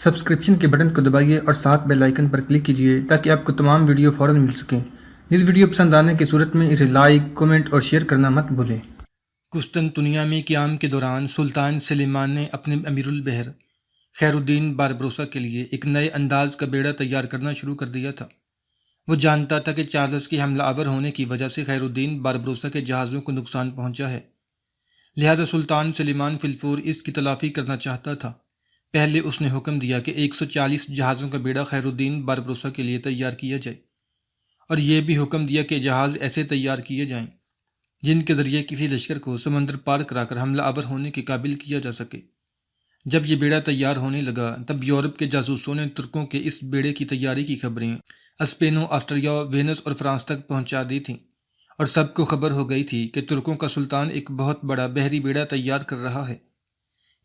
Subscription کے button کو دبائیے اور ساتھ بیل آئیکن پر کلک کیجیے تاکہ آپ کو تمام ویڈیو فوراً مل سکیں۔ اس ویڈیو پسند آنے کی صورت میں اسے لائک، کمنٹ اور شیئر کرنا مت بھولیں۔ قسطنطنیہ میں قیام کے دوران سلطان سلیمان نے اپنے امیر البحر خیر الدین باربروسا کے لیے ایک نئے انداز کا بیڑا تیار کرنا شروع کر دیا تھا۔ وہ جانتا تھا کہ چارلس کے حملہ آور ہونے کی وجہ سے خیر الدین باربروسا کے جہازوں کو نقصان پہنچا ہے، لہذا سلطان سلیمان فی الفور اس کی تلافی کرنا چاہتا تھا۔ پہلے اس نے حکم دیا کہ 140 جہازوں کا بیڑا خیر الدین باربروسا کے لیے تیار کیا جائے، اور یہ بھی حکم دیا کہ جہاز ایسے تیار کیے جائیں جن کے ذریعے کسی لشکر کو سمندر پار کرا کر حملہ آور ہونے کے قابل کیا جا سکے۔ جب یہ بیڑا تیار ہونے لگا تب یورپ کے جاسوسوں نے ترکوں کے اس بیڑے کی تیاری کی خبریں اسپین، آسٹریا، وینس اور فرانس تک پہنچا دی تھیں، اور سب کو خبر ہو گئی تھی کہ ترکوں کا سلطان ایک بہت بڑا بحری بیڑا تیار کر رہا ہے۔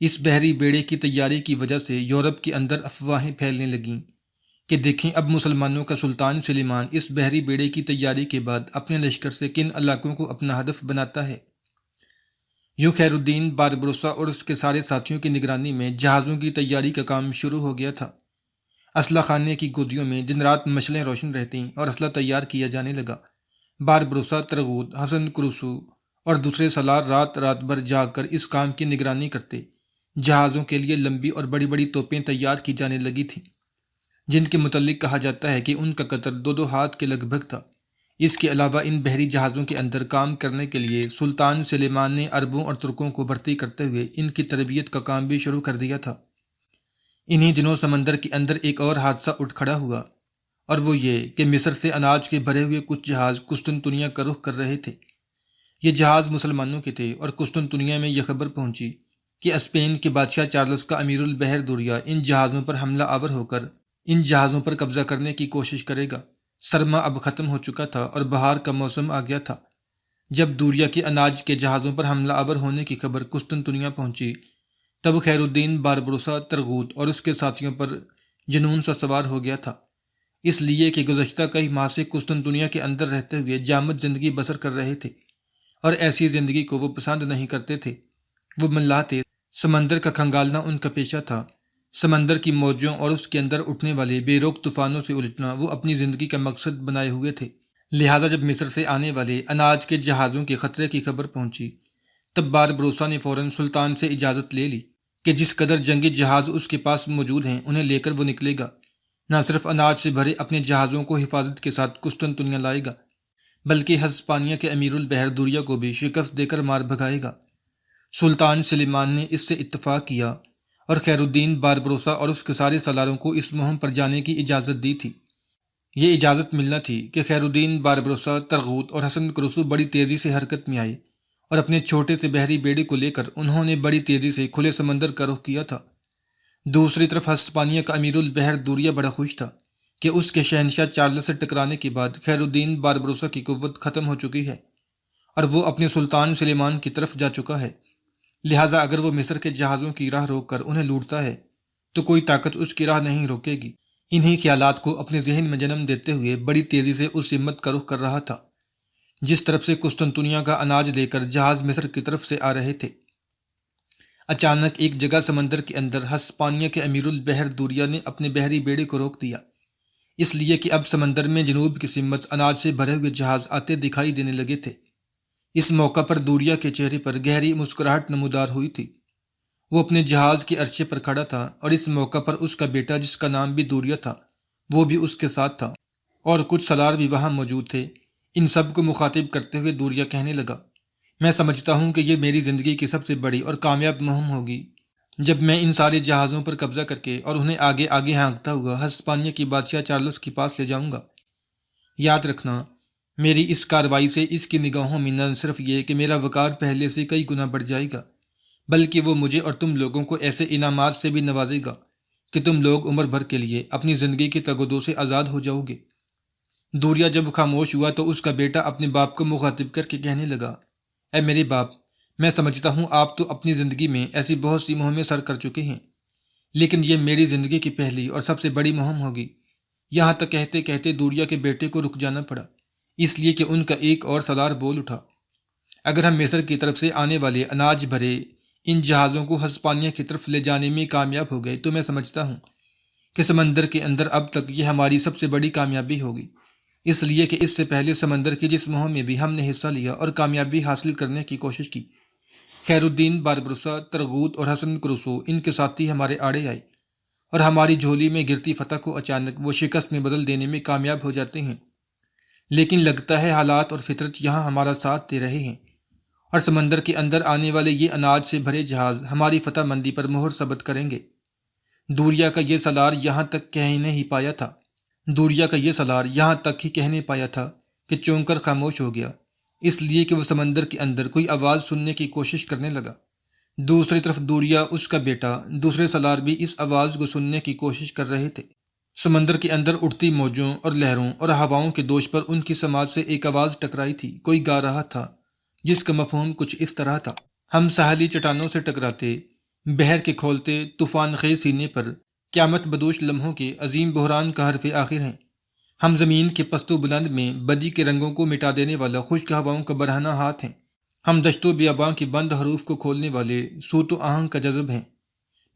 اس بحری بیڑے کی تیاری کی وجہ سے یورپ کے اندر افواہیں پھیلنے لگیں کہ دیکھیں اب مسلمانوں کا سلطان سلیمان اس بحری بیڑے کی تیاری کے بعد اپنے لشکر سے کن علاقوں کو اپنا ہدف بناتا ہے۔ یوں خیر الدین باربروسا اور اس کے سارے ساتھیوں کی نگرانی میں جہازوں کی تیاری کا کام شروع ہو گیا تھا۔ اسلحہ خانے کی گودیوں میں دن رات مشلیں روشن رہتیں اور اسلحہ تیار کیا جانے لگا۔ باربروسا، ترغوت، حسن کروسو اور دوسرے سالار رات رات بھر جاگ کر اس کام کی نگرانی کرتے۔ جہازوں کے لیے لمبی اور بڑی بڑی توپیں تیار کی جانے لگی تھیں، جن کے متعلق کہا جاتا ہے کہ ان کا قطر 2 ہاتھ کے لگ بھگ تھا۔ اس کے علاوہ ان بحری جہازوں کے اندر کام کرنے کے لیے سلطان سلیمان نے عربوں اور ترکوں کو بھرتی کرتے ہوئے ان کی تربیت کا کام بھی شروع کر دیا تھا۔ انہی دنوں سمندر کے اندر ایک اور حادثہ اٹھ کھڑا ہوا، اور وہ یہ کہ مصر سے اناج کے بھرے ہوئے کچھ جہاز قسطنطنیہ کا رخ کر رہے تھے۔ یہ جہاز مسلمانوں کے تھے، اور قسطنطنیہ میں یہ خبر پہنچی کہ اسپین کے بادشاہ چارلس کا امیر البحر دوریا ان جہازوں پر حملہ آور ہو کر ان جہازوں پر قبضہ کرنے کی کوشش کرے گا۔ سرما اب ختم ہو چکا تھا اور بہار کا موسم آ گیا تھا۔ جب دوریا کے اناج کے جہازوں پر حملہ آور ہونے کی خبر قسطنطنیہ پہنچی تب خیر الدین باربروسا ترغوت اور اس کے ساتھیوں پر جنون سا سوار ہو گیا تھا، اس لیے کہ گزشتہ کئی ماہ سے قسطنطنیہ کے اندر رہتے ہوئے جامد زندگی بسر کر رہے تھے، اور ایسی زندگی کو وہ پسند نہیں کرتے تھے۔ وہ ملاح تھے، سمندر کا کھنگالنا ان کا پیشہ تھا۔ سمندر کی موجوں اور اس کے اندر اٹھنے والے بے روک طوفانوں سے الجھنا وہ اپنی زندگی کا مقصد بنائے ہوئے تھے۔ لہٰذا جب مصر سے آنے والے اناج کے جہازوں کے خطرے کی خبر پہنچی تب باربروسا نے فوراً سلطان سے اجازت لے لی کہ جس قدر جنگی جہاز اس کے پاس موجود ہیں انہیں لے کر وہ نکلے گا۔ نہ صرف اناج سے بھرے اپنے جہازوں کو حفاظت کے ساتھ قسطنطنیہ لائے گا، بلکہ ہسپانیہ کے امیر البحر دوریا کو بھی شکست دے کر مار بھگائے گا۔ سلطان سلیمان نے اس سے اتفاق کیا اور خیر الدین باربروسا اور اس کے سارے سالاروں کو اس مہم پر جانے کی اجازت دی تھی۔ یہ اجازت ملنا تھی کہ خیر الدین باربروسا، ترغوت اور حسن کروسو بڑی تیزی سے حرکت میں آئے، اور اپنے چھوٹے سے بحری بیڑے کو لے کر انہوں نے بڑی تیزی سے کھلے سمندر کا رخ کیا تھا۔ دوسری طرف ہسپانیہ کا امیر البحر دوریا بڑا خوش تھا کہ اس کے شہنشاہ چارلس سے ٹکرانے کے بعد خیر الدین باربروسا کی قوت ختم ہو چکی ہے اور وہ اپنے سلطان سلیمان کی طرف جا چکا ہے۔ لہٰذا اگر وہ مصر کے جہازوں کی راہ روک کر انہیں لوٹتا ہے تو کوئی طاقت اس کی راہ نہیں روکے گی۔ انہی خیالات کو اپنے ذہن میں جنم دیتے ہوئے بڑی تیزی سے اس ہمت کا رخ کر رہا تھا جس طرف سے قسطنطنیہ کا اناج لے کر جہاز مصر کی طرف سے آ رہے تھے۔ اچانک ایک جگہ سمندر کے اندر ہسپانیہ کے امیر البحر دوریا نے اپنے بحری بیڑے کو روک دیا، اس لیے کہ اب سمندر میں جنوب کی سمت اناج سے بھرے ہوئے جہاز آتے دکھائی دینے لگے تھے۔ اس موقع پر دوریا کے چہرے پر گہری مسکراہٹ نمودار ہوئی تھی۔ وہ اپنے جہاز کے عرصے پر کھڑا تھا، اور اس موقع پر اس کا بیٹا جس کا نام بھی دوریا تھا وہ بھی اس کے ساتھ تھا، اور کچھ سالار بھی وہاں موجود تھے۔ ان سب کو مخاطب کرتے ہوئے دوریا کہنے لگا، میں سمجھتا ہوں کہ یہ میری زندگی کی سب سے بڑی اور کامیاب مہم ہوگی جب میں ان سارے جہازوں پر قبضہ کر کے اور انہیں آگے آگے ہانکتا ہوا ہسپانیہ کی بادشاہ چارلس کے پاس لے جاؤں گا۔ یاد رکھنا، میری اس کارروائی سے اس کی نگاہوں میں نہ صرف یہ کہ میرا وقار پہلے سے کئی گنا بڑھ جائے گا، بلکہ وہ مجھے اور تم لوگوں کو ایسے انعامات سے بھی نوازے گا کہ تم لوگ عمر بھر کے لیے اپنی زندگی کی تگودو سے آزاد ہو جاؤ گے۔ دوریا جب خاموش ہوا تو اس کا بیٹا اپنے باپ کو مخاطب کر کے کہنے لگا، اے میرے باپ، میں سمجھتا ہوں آپ تو اپنی زندگی میں ایسی بہت سی مہمیں سر کر چکے ہیں، لیکن یہ میری زندگی کی پہلی اور سب سے بڑی مہم ہوگی۔ یہاں تک کہتے کہتے دوریا کے بیٹے کو رک جانا پڑا، اس لیے کہ ان کا ایک اور سالار بول اٹھا، اگر ہم مصر کی طرف سے آنے والے اناج بھرے ان جہازوں کو ہسپانیہ کی طرف لے جانے میں کامیاب ہو گئے تو میں سمجھتا ہوں کہ سمندر کے اندر اب تک یہ ہماری سب سے بڑی کامیابی ہوگی، اس لیے کہ اس سے پہلے سمندر کی جس مہم میں بھی ہم نے حصہ لیا اور کامیابی حاصل کرنے کی کوشش کی، خیر الدین باربروسا، ترغوت اور حسن کروسو ان کے ساتھی ہمارے آڑے آئے اور ہماری جھولی میں گرتی فتح کو اچانک وہ شکست میں بدل دینے میں کامیاب ہو جاتے ہیں۔ لیکن لگتا ہے حالات اور فطرت یہاں ہمارا ساتھ دے رہے ہیں، اور سمندر کے اندر آنے والے یہ اناج سے بھرے جہاز ہماری فتح مندی پر مہر ثبت کریں گے۔ دوریا کا یہ سالار یہاں تک کہنے ہی پایا تھا دوریا کا یہ سالار یہاں تک ہی کہنے پایا تھا کہ چونک کر خاموش ہو گیا، اس لیے کہ وہ سمندر کے اندر کوئی آواز سننے کی کوشش کرنے لگا۔ دوسری طرف دوریا، اس کا بیٹا، دوسرے سالار بھی اس آواز کو سننے کی کوشش کر رہے تھے۔ سمندر کے اندر اٹھتی موجوں اور لہروں اور ہواؤں کے دوش پر ان کی سماعت سے ایک آواز ٹکرائی تھی۔ کوئی گا رہا تھا جس کا مفہوم کچھ اس طرح تھا: ہم ساحلی چٹانوں سے ٹکراتے، بحر کے کھولتے طوفان خیز سینے پر قیامت بدوش لمحوں کے عظیم بحران کا حرف آخر ہیں۔ ہم زمین کے پست و بلند میں بدی کے رنگوں کو مٹا دینے والا خشک ہواؤں کا برہنہ ہاتھ ہیں۔ ہم دشت و بیاباں کی بند حروف کو کھولنے والے صوت و آہنگ کا جذب ہیں۔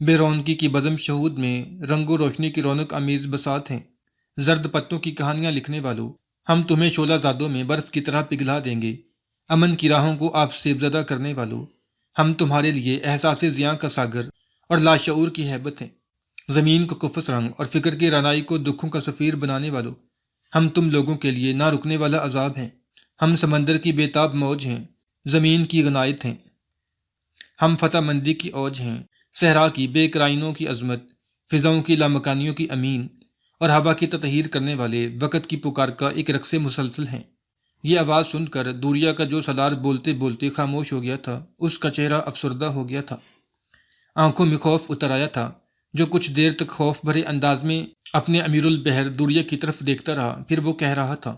بے رونقی کی بزم شہود میں رنگ و روشنی کی رونق آمیز بساط ہیں۔ زرد پتوں کی کہانیاں لکھنے والوں، ہم تمہیں شعلہ زادوں میں برف کی طرح پگھلا دیں گے۔ امن کی راہوں کو آپ سیب زدہ کرنے والوں، ہم تمہارے لیے احساس زیاں کا ساگر اور لاشعور کی ہیبت ہیں۔ زمین کو کفس رنگ اور فکر کی رانائی کو دکھوں کا سفیر بنانے والوں، ہم تم لوگوں کے لیے نہ رکنے والا عذاب ہیں۔ ہم سمندر کی بےتاب موج ہیں، زمین کی غنائت ہیں۔ ہم فتح مندی کی اوج ہیں، صحرا کی بے قرائنوں کی عظمت، فضاؤں کی لامکانیوں کی امین اور ہوا کی تطہیر کرنے والے وقت کی پکار کا ایک رقص مسلسل ہیں۔ یہ آواز سن کر دوریا کا جو سالار بولتے بولتے خاموش ہو گیا تھا، اس کا چہرہ افسردہ ہو گیا تھا۔ آنکھوں میں خوف اتر آیا تھا، جو کچھ دیر تک خوف بھرے انداز میں اپنے امیر البحر دوریا کی طرف دیکھتا رہا۔ پھر وہ کہہ رہا تھا: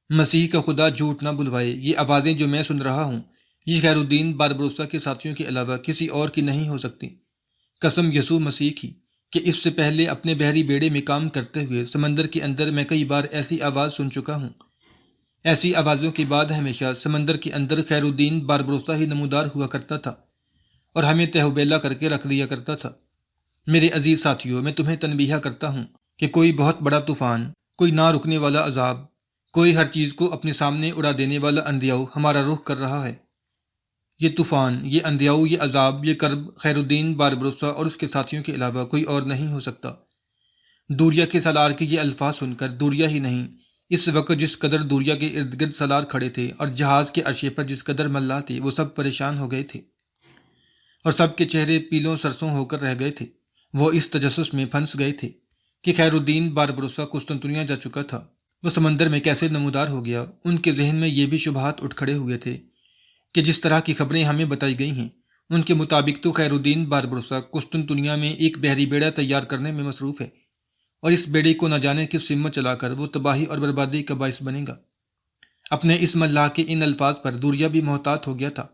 مسیح کا خدا جھوٹ نہ بلوائے، یہ آوازیں جو میں سن رہا ہوں، یہ خیر الدین باربروسا کے ساتھیوں کے علاوہ کسی اور کی نہیں ہو سکتی۔ قسم یسوع مسیح کی کہ اس سے پہلے اپنے بحری بیڑے میں کام کرتے ہوئے سمندر کے اندر میں کئی بار ایسی آواز سن چکا ہوں۔ ایسی آوازوں کے بعد ہمیشہ سمندر کے اندر خیر الدین باربروسا ہی نمودار ہوا کرتا تھا اور ہمیں تہو بیلا کر کے رکھ دیا کرتا تھا۔ میرے عزیز ساتھیوں، میں تمہیں تنبیہ کرتا ہوں کہ کوئی بہت بڑا طوفان، کوئی نہ رکنے والا عذاب، کوئی ہر چیز کو اپنے سامنے اڑا دینے والا اندھیاؤ ہمارا رخ کر رہا ہے۔ یہ طوفان، یہ اندھیاؤ، یہ عذاب، یہ کرب خیر الدین باربروسا اور اس کے ساتھیوں کے علاوہ کوئی اور نہیں ہو سکتا۔ دوریا کے سالار کے یہ الفاظ سن کر دوریا ہی نہیں، اس وقت جس قدر دوریا کے ارد گرد سالار کھڑے تھے اور جہاز کے عرصے پر جس قدر ملاح تھے، وہ سب پریشان ہو گئے تھے اور سب کے چہرے پیلوں سرسوں ہو کر رہ گئے تھے۔ وہ اس تجسس میں پھنس گئے تھے کہ خیر الدین باربروسا قسطنطنیہ جا چکا تھا، وہ سمندر میں کیسے نمودار ہو گیا۔ ان کے ذہن میں یہ بھی شبہات اٹھ کھڑے ہوئے تھے کہ جس طرح کی خبریں ہمیں بتائی گئی ہیں، ان کے مطابق تو خیر الدین باربروسا قسطنطنیہ میں ایک بحری بیڑا تیار کرنے میں مصروف ہے، اور اس بیڑے کو نہ جانے کس سمت چلا کر وہ تباہی اور بربادی کا باعث بنے گا۔ اپنے اس ملاح کے ان الفاظ پر دوریا بھی محتاط ہو گیا تھا۔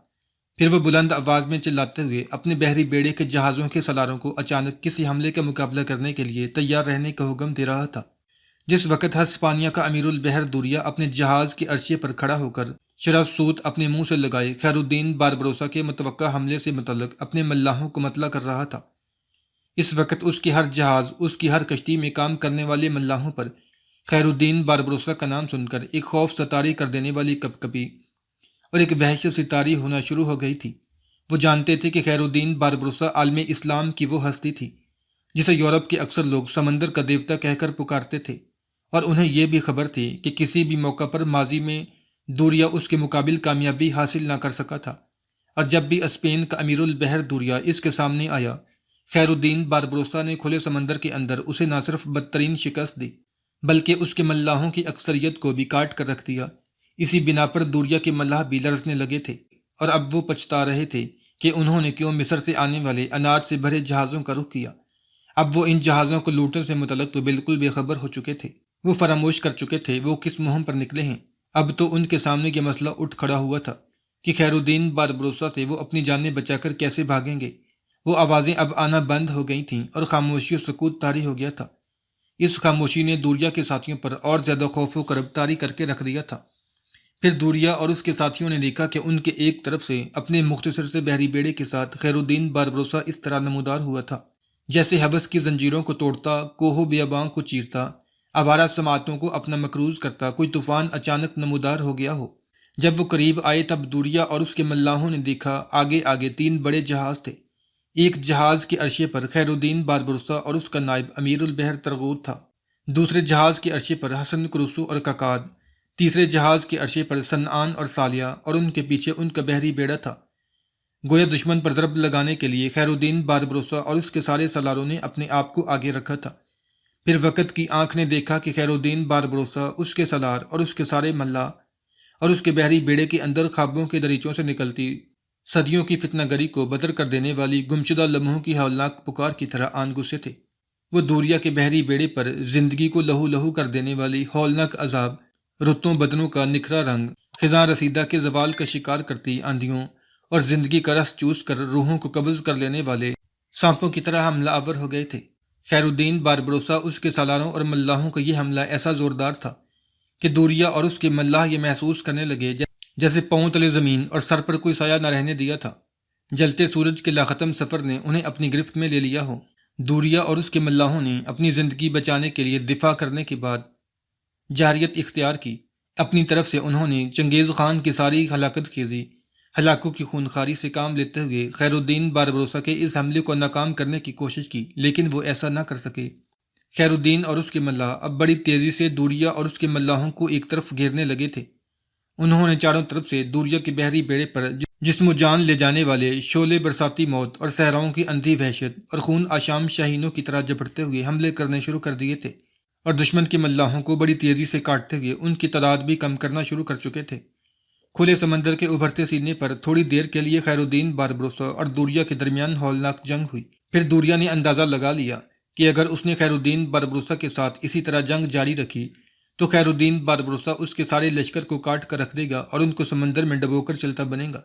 پھر وہ بلند آواز میں چلاتے ہوئے اپنے بحری بیڑے کے جہازوں کے سالاروں کو اچانک کسی حملے کا مقابلہ کرنے کے لیے تیار رہنے کا حکم دے رہا تھا۔ جس وقت ہسپانیہ کا امیر البحر دوریا اپنے جہاز کے عرصے پر کھڑا ہو کر شرح سوت اپنے منہ سے لگائے خیر الدین باربروسا کے متوقع حملے سے متعلق اپنے ملاحوں کو مطلع کر رہا تھا، اس وقت اس کی ہر جہاز، اس کی ہر کشتی میں کام کرنے والے ملاحوں پر خیر الدین باربروسا کا نام سن کر ایک خوف ستاری کر دینے والی کپ کپی اور ایک وحشت ستاری ہونا شروع ہو گئی تھی۔ وہ جانتے تھے کہ خیر الدین باربروسا عالم اسلام کی وہ ہستی تھی جسے یورپ کے اکثر لوگ سمندر کا دیوتا کہہ کر پکارتے تھے، اور انہیں یہ بھی خبر تھی کہ کسی بھی موقع پر ماضی میں دوریا اس کے مقابل کامیابی حاصل نہ کر سکا تھا، اور جب بھی اسپین کا امیر البحر دوریا اس کے سامنے آیا، خیر الدین باربروسا نے کھلے سمندر کے اندر اسے نہ صرف بدترین شکست دی بلکہ اس کے ملاحوں کی اکثریت کو بھی کاٹ کر رکھ دیا۔ اسی بنا پر دوریا کے ملاح بھی لرزنے لگے تھے، اور اب وہ پچھتا رہے تھے کہ انہوں نے کیوں مصر سے آنے والے اناج سے بھرے جہازوں کا رخ کیا۔ اب وہ ان جہازوں کو لوٹنے سے متعلق تو بالکل بے خبر ہو چکے تھے، وہ فراموش کر چکے تھے وہ کس مہم پر نکلے ہیں۔ اب تو ان کے سامنے یہ مسئلہ اٹھ کھڑا ہوا تھا کہ خیر الدین باربروسا سے وہ اپنی جانیں بچا کر کیسے بھاگیں گے۔ وہ آوازیں اب آنا بند ہو گئی تھیں اور خاموشی و سکوت طاری ہو گیا تھا۔ اس خاموشی نے دوریا کے ساتھیوں پر اور زیادہ خوف و کرب طاری کر کے رکھ دیا تھا۔ پھر دوریا اور اس کے ساتھیوں نے دیکھا کہ ان کے ایک طرف سے اپنے مختصر سے بحری بیڑے کے ساتھ خیر الدین باربروسا اس طرح نمودار ہوا تھا جیسے حوث کی زنجیروں کو توڑتا، کوہ و بیاباں کو چیرتا، آوارہ سماعتوں کو اپنا مقروض کرتا کوئی طوفان اچانک نمودار ہو گیا ہو۔ جب وہ قریب آئے تب دوریا اور اس کے ملاحوں نے دیکھا آگے آگے 3 بڑے جہاز تھے۔ ایک جہاز کے عرشے پر خیر الدین باربروسا اور اس کا نائب امیر البحر ترغوت تھا، دوسرے جہاز کے عرشے پر حسن کروسو اور ککاد، تیسرے جہاز کے عرشے پر سنعان اور سالیہ، اور ان کے پیچھے ان کا بحری بیڑا تھا۔ گویا دشمن پر ضرب لگانے کے لیے خیر الدین باربروسا اور اس کے سارے سالاروں نے اپنے آپ کو آگے رکھا تھا۔ پھر وقت کی آنکھ نے دیکھا کہ خیر الدین باربروسا، اس کے سالار اور اس کے سارے ملا اور اس کے بحری بیڑے کے اندر خوابوں کے دریچوں سے نکلتی صدیوں کی فتنہ گری کو بدر کر دینے والی گمشدہ لمحوں کی ہولناک پکار کی طرح آن گھسے تھے۔ وہ دوریا کے بحری بیڑے پر زندگی کو لہو لہو کر دینے والی ہولناک عذاب، رتوں بدنوں کا نکھرا رنگ، خزاں رسیدہ کے زوال کا شکار کرتی آندھیوں اور زندگی کا رس چوس کر روحوں کو قبض کر لینے والے سانپوں کی طرح حملہ آور ہو گئے تھے۔ خیر الدین باربروسا، اس کے سالاروں اور ملاحوں کا یہ حملہ ایسا زوردار تھا کہ دوریا اور اس کے ملاح یہ محسوس کرنے لگے جیسے پاؤں تلے زمین اور سر پر کوئی سایہ نہ رہنے دیا تھا۔ جلتے سورج کے لاختم سفر نے انہیں اپنی گرفت میں لے لیا ہو۔ دوریا اور اس کے ملاحوں نے اپنی زندگی بچانے کے لیے دفاع کرنے کے بعد جارحیت اختیار کی۔ اپنی طرف سے انہوں نے چنگیز خان کی ساری ہلاکت خیزی، ہلاکوں کی خونخواری سے کام لیتے ہوئے خیر الدین باربروسا کے اس حملے کو ناکام کرنے کی کوشش کی، لیکن وہ ایسا نہ کر سکے۔ خیر الدین اور اس کے ملاح اب بڑی تیزی سے دوریا اور اس کے ملاحوں کو ایک طرف گھیرنے لگے تھے۔ انہوں نے چاروں طرف سے دوریا کے بحری بیڑے پر جسم و جان لے جانے والے شعلے برساتی موت اور صحراؤں کی اندھی وحشت اور خون آشام شاہینوں کی طرح جھپٹتے ہوئے حملے کرنے شروع کر دیے تھے، اور دشمن کے ملاحوں کو بڑی تیزی سے کاٹتے ہوئے ان کی تعداد بھی کم کرنا شروع کر چکے تھے۔ کھلے سمندر کے ابھرتے سینے پر تھوڑی دیر کے لیے خیر الدین باربروسا اور دوریا کے درمیان ہولناک جنگ ہوئی۔ پھر دوریا نے اندازہ لگا لیا کہ اگر اس نے خیر الدین باربروسا کے ساتھ اسی طرح جنگ جاری رکھی تو خیر الدین باربروسا اس کے سارے لشکر کو کاٹ کر رکھ دے گا اور ان کو سمندر میں ڈبو کر چلتا بنے گا۔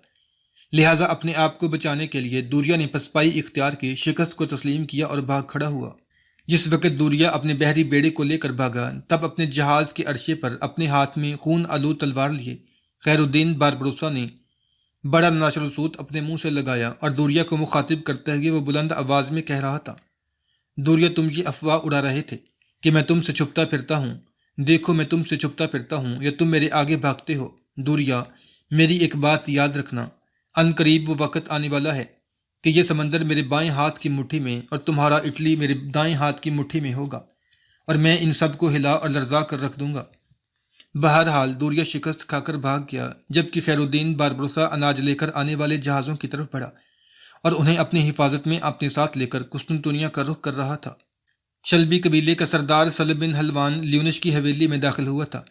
لہٰذا اپنے آپ کو بچانے کے لیے دوریا نے پسپائی اختیار کی، شکست کو تسلیم کیا اور بھاگ کھڑا ہوا۔ جس وقت دوریا اپنے بحری بیڑے کو لے کر بھاگا، تب اپنے جہاز کے عرشے پر اپنے ہاتھ میں خون آلود تلوار لیے خیر الدین باربروسا نے بڑا ناشر الصوت اپنے منہ سے لگایا اور دوریا کو مخاطب کرتے ہوئے وہ بلند آواز میں کہہ رہا تھا: دوریا، تم یہ افواہ اڑا رہے تھے کہ میں تم سے چھپتا پھرتا ہوں۔ دیکھو، میں تم سے چھپتا پھرتا ہوں یا تم میرے آگے بھاگتے ہو؟ دوریا، میری ایک بات یاد رکھنا، ان قریب وہ وقت آنے والا ہے کہ یہ سمندر میرے بائیں ہاتھ کی مٹھی میں اور تمہارا اٹلی میرے دائیں ہاتھ کی مٹھی میں ہوگا، اور میں ان سب کو ہلا اور لرزا کر رکھ دوں گا۔ بہرحال دوریا شکست کھا کر بھاگ گیا، جبکہ خیر الدین باربروسا اناج لے کر آنے والے جہازوں کی طرف بڑھا اور انہیں اپنی حفاظت میں اپنے ساتھ لے کر قسطنطنیہ کا رخ کر رہا تھا۔ شلبی قبیلے کا سردار سلب بن حلوان لیونش کی حویلی میں داخل ہوا تھا۔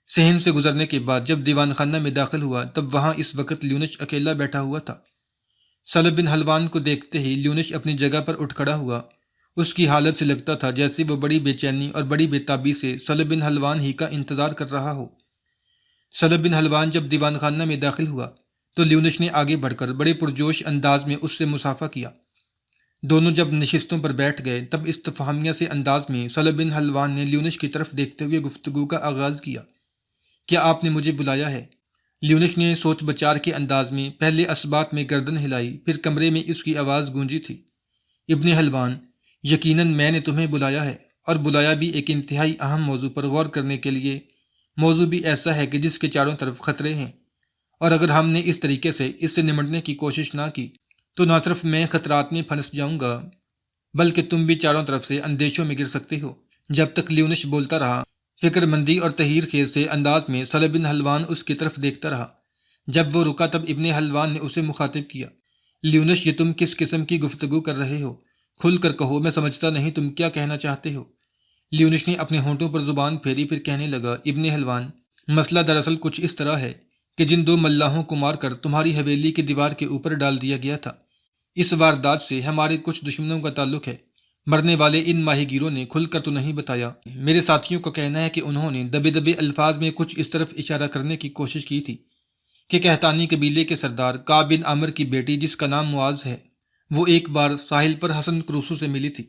صحن سے گزرنے کے بعد جب دیوان خانہ میں داخل ہوا تب وہاں اس وقت لیونش اکیلا بیٹھا ہوا تھا۔ سلب بن حلوان کو دیکھتے ہی لیونش اپنی جگہ پر اٹھ کھڑا ہوا۔ اس کی حالت سے لگتا تھا جیسے وہ بڑی بے چینی اور بڑی بے تابی سے سلب بن حلوان ہی کا انتظار کر رہا ہو۔ سلب بن حلوان جب دیوان خانہ میں داخل ہوا تو لیونش نے آگے بڑھ کر بڑے پرجوش انداز میں اس سے مصافحہ کیا۔ دونوں جب نشستوں پر بیٹھ گئے تب استفہامیہ سے انداز میں سلب بن حلوان نے لیونش کی طرف دیکھتے ہوئے گفتگو کا آغاز کیا: کیا آپ نے مجھے بلایا ہے؟ لیونش نے سوچ بچار کے انداز میں پہلے اسبات میں گردن ہلائی، پھر کمرے میں اس کی آواز گونجی تھی: ابن حلوان، یقیناً میں نے تمہیں بلایا ہے، اور بلایا بھی ایک انتہائی اہم موضوع پر غور کرنے کے لیے، موضوع بھی ایسا ہے کہ جس کے چاروں طرف خطرے ہیں، اور اگر ہم نے اس طریقے سے اس سے نمٹنے کی کوشش نہ کی تو نہ صرف میں خطرات میں پھنس جاؤں گا بلکہ تم بھی چاروں طرف سے اندیشوں میں گر سکتے ہو۔ جب تک لیونش بولتا رہا، فکر مندی اور تحیر خیز سے انداز میں سلب بن حلوان اس کی طرف دیکھتا رہا۔ جب وہ رکا تب ابن حلوان نے اسے مخاطب کیا: لیونش، یہ تم کس قسم کی گفتگو کر رہے ہو؟ کھل کر کہو، میں سمجھتا نہیں تم کیا کہنا چاہتے ہو۔ لیونش نے اپنے ہونٹوں پر زبان پھیری، پھر کہنے لگا: ابن حلوان، مسئلہ دراصل کچھ اس طرح ہے کہ جن 2 ملاحوں کو مار کر تمہاری حویلی کی دیوار کے اوپر ڈال دیا گیا تھا، اس واردات سے ہمارے کچھ دشمنوں کا تعلق ہے۔ مرنے والے ان ماہی گیروں نے کھل کر تو نہیں بتایا۔ میرے ساتھیوں کا کہنا ہے کہ انہوں نے دبے دبے الفاظ میں کچھ اس طرف اشارہ کرنے کی کوشش کی تھی کہ قحطانی قبیلے کے سردار کعب بن عامر کی بیٹی، جس کا نام معاذ ہے، وہ ایک بار ساحل پر حسن کروسو سے ملی تھی۔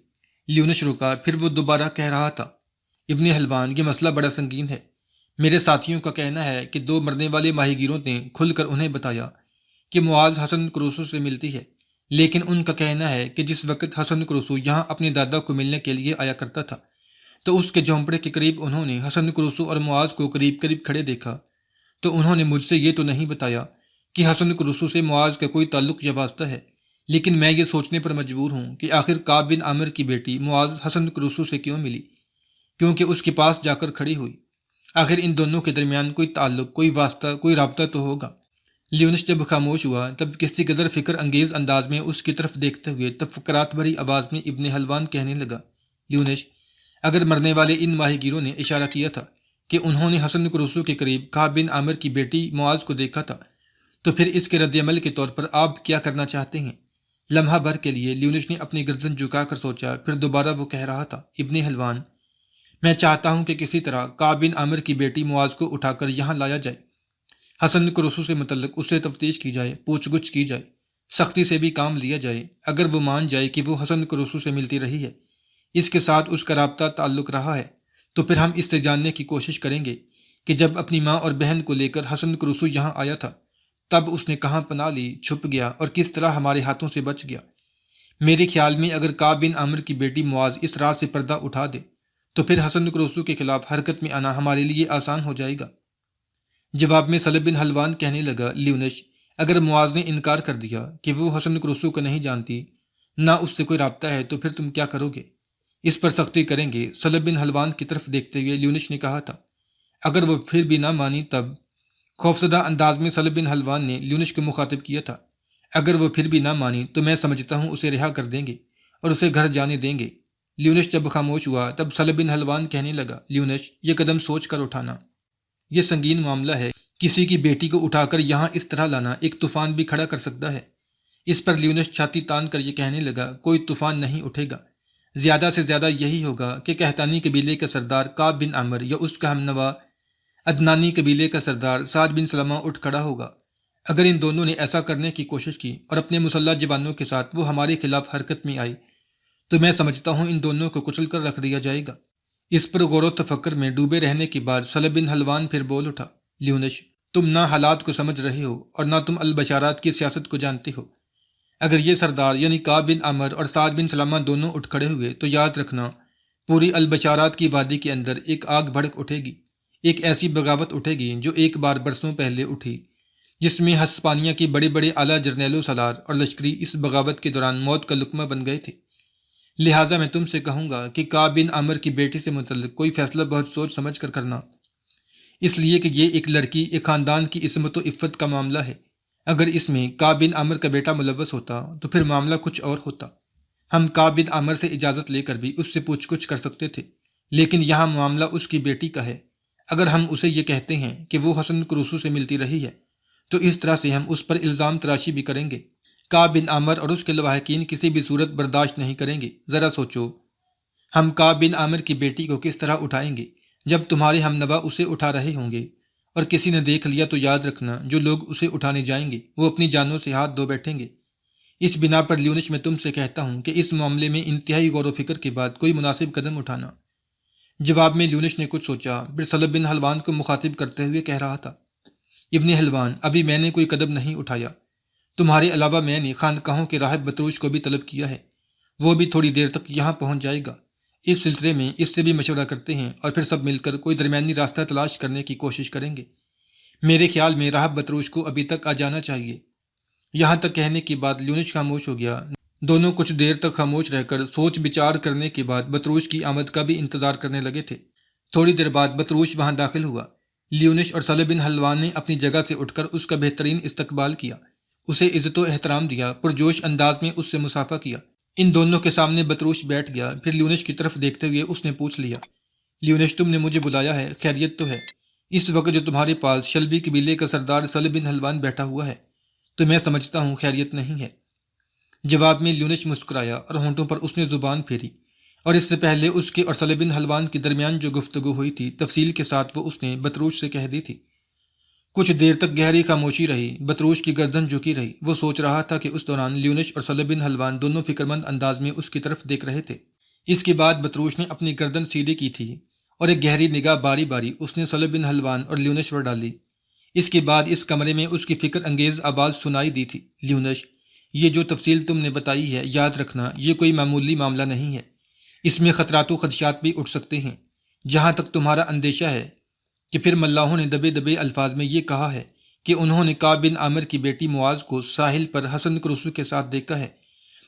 لیونش رکا، پھر وہ دوبارہ کہہ رہا تھا: ابن حلوان، یہ مسئلہ بڑا سنگین ہے۔ میرے ساتھیوں کا کہنا ہے کہ 2 مرنے والے ماہی گیروں نے کھل کر انہیں بتایا کہ معاذ حسن کروسو سے ملتی ہے، لیکن ان کا کہنا ہے کہ جس وقت حسن کرسو یہاں اپنے دادا کو ملنے کے لیے آیا کرتا تھا تو اس کے جھونپڑے کے قریب انہوں نے حسن کرسو اور معاذ کو قریب قریب کھڑے دیکھا، تو انہوں نے مجھ سے یہ تو نہیں بتایا کہ حسن کرسو سے معاذ کا کوئی تعلق یا واسطہ ہے، لیکن میں یہ سوچنے پر مجبور ہوں کہ آخر کعب بن عامر کی بیٹی معاذ حسن کرسو سے کیوں ملی، کیونکہ اس کے پاس جا کر کھڑی ہوئی۔ آخر ان دونوں کے درمیان کوئی تعلق، کوئی واسطہ، کوئی رابطہ تو ہوگا۔ لیونس جب خاموش ہوا تب کسی قدر فکر انگیز انداز میں اس کی طرف دیکھتے ہوئے تفکرات بھری آواز میں ابن حلوان کہنے لگا، لیونس، اگر مرنے والے ان ماہی گیروں نے اشارہ کیا تھا کہ انہوں نے حسن کرسو کے قریب کعب بن عامر کی بیٹی معاذ کو دیکھا تھا، تو پھر اس کے رد عمل کے طور پر آپ کیا کرنا چاہتے ہیں؟ لمحہ بھر کے لیے لیونس نے اپنی گردن جھکا کر سوچا، پھر دوبارہ وہ کہہ رہا تھا، ابن حلوان، میں چاہتا ہوں کہ کسی طرح کعب بن عامر کی بیٹی معاذ کو اٹھا کر یہاں لایا جائے، حسن کرسو سے متعلق اس سے تفتیش کی جائے، پوچھ گچھ کی جائے، سختی سے بھی کام لیا جائے۔ اگر وہ مان جائے کہ وہ حسن کرسو سے ملتی رہی ہے، اس کے ساتھ اس کا رابطہ تعلق رہا ہے، تو پھر ہم اس سے جاننے کی کوشش کریں گے کہ جب اپنی ماں اور بہن کو لے کر حسن کرسو یہاں آیا تھا تب اس نے کہاں پناہ لی، چھپ گیا اور کس طرح ہمارے ہاتھوں سے بچ گیا۔ میرے خیال میں اگر کعب بن عامر کی بیٹی معاذ اس راز سے پردہ اٹھا دے تو پھر حسن کرسو کے خلاف حرکت میں آنا ہمارے لیے آسان ہو جائے گا۔ جواب میں سلب بن حلوان کہنے لگا، لیونش، اگر معاذ نے انکار کر دیا کہ وہ حسن کرسو کو نہیں جانتی، نہ اس سے کوئی رابطہ ہے، تو پھر تم کیا کرو گے؟ اس پر سختی کریں گے؟ سلب بن حلوان کی طرف دیکھتے ہوئے لیونش نے کہا تھا۔ اگر وہ پھر بھی نہ مانی تب؟ خوفزدہ انداز میں سلب بن حلوان نے لیونش کو مخاطب کیا تھا۔ اگر وہ پھر بھی نہ مانی تو میں سمجھتا ہوں اسے رہا کر دیں گے اور اسے گھر جانے دیں گے۔ لیونش جب خاموش ہوا تب سلب بن حلوان کہنے لگا، لیونش، یہ قدم سوچ کر اٹھانا، یہ سنگین معاملہ ہے۔ کسی کی بیٹی کو اٹھا کر یہاں اس طرح لانا ایک طوفان بھی کھڑا کر سکتا ہے۔ اس پر لیونس چھاتی تان کر یہ کہنے لگا، کوئی طوفان نہیں اٹھے گا، زیادہ سے زیادہ یہی ہوگا کہ قحطانی قبیلے کا سردار کعب بن عامر یا اس کا ہمنوا عدنانی قبیلے کا سردار سعد بن سلمہ اٹھ کھڑا ہوگا۔ اگر ان دونوں نے ایسا کرنے کی کوشش کی اور اپنے مسلح جوانوں کے ساتھ وہ ہمارے خلاف حرکت میں آئی تو میں سمجھتا ہوں ان دونوں کو کچل کر رکھ دیا جائے گا۔ اس پر غور و تفکر میں ڈوبے رہنے کے بعد سلب بن حلوان پھر بول اٹھا، لیونش، تم نہ حالات کو سمجھ رہے ہو اور نہ تم البشارات کی سیاست کو جانتے ہو۔ اگر یہ سردار یعنی کعب بن عامر اور سعد بن سلمہ دونوں اٹھ کھڑے ہوئے تو یاد رکھنا پوری البشارات کی وادی کے اندر ایک آگ بھڑک اٹھے گی، ایک ایسی بغاوت اٹھے گی جو ایک بار برسوں پہلے اٹھی، جس میں ہسپانیہ کی بڑے بڑے اعلیٰ جرنیلوں سالار اور لشکری اس بغاوت کے دوران موت کا لقمہ بن گئے تھے۔ لہٰذا میں تم سے کہوں گا کہ کعب بن عامر کی بیٹی سے متعلق کوئی فیصلہ بہت سوچ سمجھ کر کرنا، اس لیے کہ یہ ایک لڑکی، ایک خاندان کی عصمت و عفت کا معاملہ ہے۔ اگر اس میں کعب بن عامر کا بیٹا ملوث ہوتا تو پھر معاملہ کچھ اور ہوتا۔ ہم کعب بن عامر سے اجازت لے کر بھی اس سے پوچھ گچھ کر سکتے تھے، لیکن یہاں معاملہ اس کی بیٹی کا ہے۔ اگر ہم اسے یہ کہتے ہیں کہ وہ حسن کرسو سے ملتی رہی ہے تو اس طرح سے ہم اس پر الزام تراشی بھی کریں گے۔ کعب بن عامر اور اس کے لواحقین کسی بھی صورت برداشت نہیں کریں گے۔ ذرا سوچو، ہم کعب بن عامر کی بیٹی کو کس طرح اٹھائیں گے جب تمہارے ہمنوا اسے اٹھا رہے ہوں گے اور کسی نے دیکھ لیا تو یاد رکھنا جو لوگ اسے اٹھانے جائیں گے وہ اپنی جانوں سے ہاتھ دھو بیٹھیں گے۔ اس بنا پر لیونش میں تم سے کہتا ہوں کہ اس معاملے میں انتہائی غور و فکر کے بعد کوئی مناسب قدم اٹھانا۔ جواب میں لیونش نے کچھ سوچا، پھر سلب بن حلوان کو مخاطب کرتے ہوئے کہہ رہا تھا، ابن حلوان، ابھی میں نے کوئی قدم نہیں اٹھایا۔ تمہارے علاوہ میں نے خانقاہوں کے راہب بطروش کو بھی طلب کیا ہے، وہ بھی تھوڑی دیر تک یہاں پہنچ جائے گا۔ اس سلسلے میں اس سے بھی مشورہ کرتے ہیں اور پھر سب مل کر کوئی درمیانی راستہ تلاش کرنے کی کوشش کریں گے۔ میرے خیال میں راہب بطروش کو ابھی تک آ جانا چاہیے۔ یہاں تک کہنے کے بعد لیونش خاموش ہو گیا۔ دونوں کچھ دیر تک خاموش رہ کر سوچ بچار کرنے کے بعد بطروش کی آمد کا بھی انتظار کرنے لگے تھے۔ تھوڑی دیر بعد بطروش وہاں داخل ہوا۔ لیونش اور سلب بن حلوان نے اپنی جگہ سے اٹھ کر اس کا بہترین استقبال کیا، اسے عزت و احترام دیا، پرجوش انداز میں اس سے مصافحہ کیا۔ ان دونوں کے سامنے بطروش بیٹھ گیا، پھر لیونش کی طرف دیکھتے ہوئے اس نے پوچھ لیا، لیونش، تم نے مجھے بلایا ہے، خیریت تو ہے؟ اس وقت جو تمہارے پاس شلبی قبیلے کا سردار سلب بن حلوان بیٹھا ہوا ہے تو میں سمجھتا ہوں خیریت نہیں ہے۔ جواب میں لیونش مسکرایا اور ہونٹوں پر اس نے زبان پھیری، اور اس سے پہلے اس کے اور سلب بن حلوان کے درمیان جو گفتگو ہوئی تھی تفصیل کے ساتھ وہ اس نے بطروش سے کہہ دی تھی۔ کچھ دیر تک گہری خاموشی رہی، بطروش کی گردن جھکی رہی۔ وہ سوچ رہا تھا کہ اس دوران لیونش اور سلب بن حلوان دونوں فکرمند انداز میں اس کی طرف دیکھ رہے تھے۔ اس کے بعد بطروش نے اپنی گردن سیدھی کی تھی اور ایک گہری نگاہ باری باری اس نے سلب بن حلوان اور لیونش پر ڈالی۔ اس کے بعد اس کمرے میں اس کی فکر انگیز آواز سنائی دی تھی، لیونش، یہ جو تفصیل تم نے بتائی ہے، یاد رکھنا یہ کوئی معمولی معاملہ نہیں ہے، اس میں خطرات و خدشات بھی اٹھ سکتے ہیں۔ جہاں تک تمہارا اندیشہ ہے کہ پھر ملاحوں نے دبے دبے الفاظ میں یہ کہا ہے کہ انہوں نے کعب بن عامر کی بیٹی معاذ کو ساحل پر حسن کرسو کے ساتھ دیکھا ہے،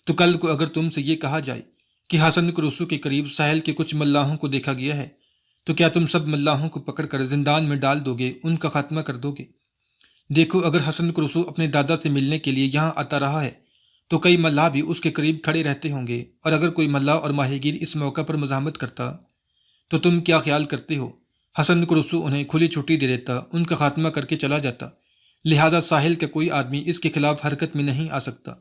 تو کل کو اگر تم سے یہ کہا جائے کہ حسن کرسو کے قریب ساحل کے کچھ ملاحوں کو دیکھا گیا ہے، تو کیا تم سب ملاحوں کو پکڑ کر زندان میں ڈال دو گے، ان کا خاتمہ کر دو گے؟ دیکھو، اگر حسن کرسو اپنے دادا سے ملنے کے لیے یہاں آتا رہا ہے تو کئی ملاح بھی اس کے قریب کھڑے رہتے ہوں گے، اور اگر کوئی ملاح اور ماہی گیر اس موقع پر مزاحمت کرتا تو تم کیا خیال کرتے ہو؟ حسن کرسو انہیں کھلی چھٹی دے دیتا، ان کا خاتمہ کر کے چلا جاتا، لہٰذا ساحل کا کوئی آدمی اس کے خلاف حرکت میں نہیں آ سکتا۔